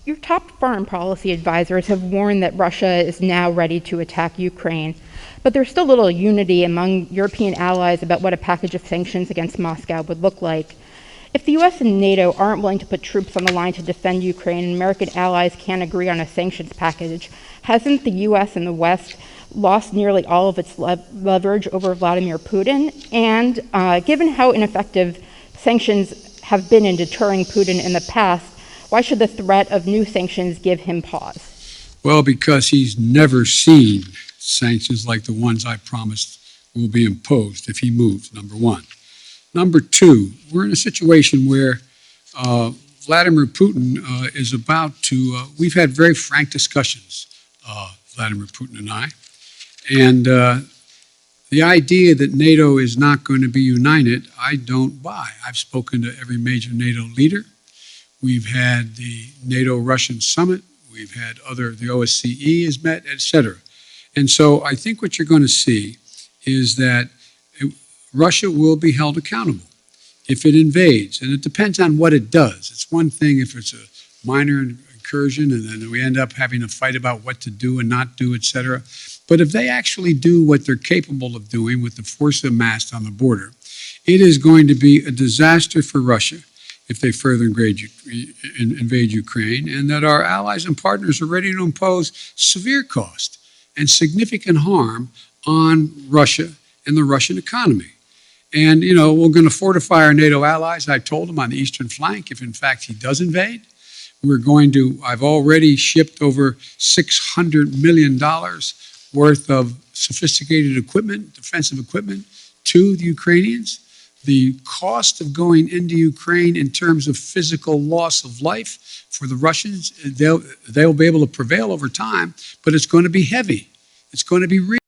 Your top foreign policy advisors have warned that Russia is now ready to attack Ukraine, but there's still little unity among European allies about what a package of sanctions against Moscow would look like. If the US and NATO aren't willing to put troops on the line to defend Ukraine and American allies can't agree on a sanctions package, hasn't the US and the West lost nearly all of its leverage over Vladimir Putin? And given how ineffective sanctions have been in deterring Putin in the past, why should the threat of new sanctions give him pause? Well, because he's never seen sanctions like the ones I promised will be imposed if he moves, number one. Number two, we're in a situation where Vladimir Putin is about to, we've had very frank discussions, Vladimir Putin and I, and the idea that NATO is not going to be united, I don't buy. I've spoken to every major NATO leader. We've had the NATO-Russian summit. We've had the OSCE has met, et cetera. And so I think what you're going to see is that Russia will be held accountable if it invades. And it depends on what it does. It's one thing if it's a minor incursion and then we end up having a fight about what to do and not do, et cetera. But if they actually do what they're capable of doing with the force amassed on the border, it is going to be a disaster for Russia if they further invade Ukraine, and that our allies and partners are ready to impose severe cost and significant harm on Russia and the Russian economy. And, you know, we're going to fortify our NATO allies, I told them, on the eastern flank if, in fact, he does invade. I've already shipped over $600 million worth of sophisticated equipment, defensive equipment, to the Ukrainians. The cost of going into Ukraine in terms of physical loss of life for the Russians, they'll be able to prevail over time, but it's going to be heavy. It's going to be real.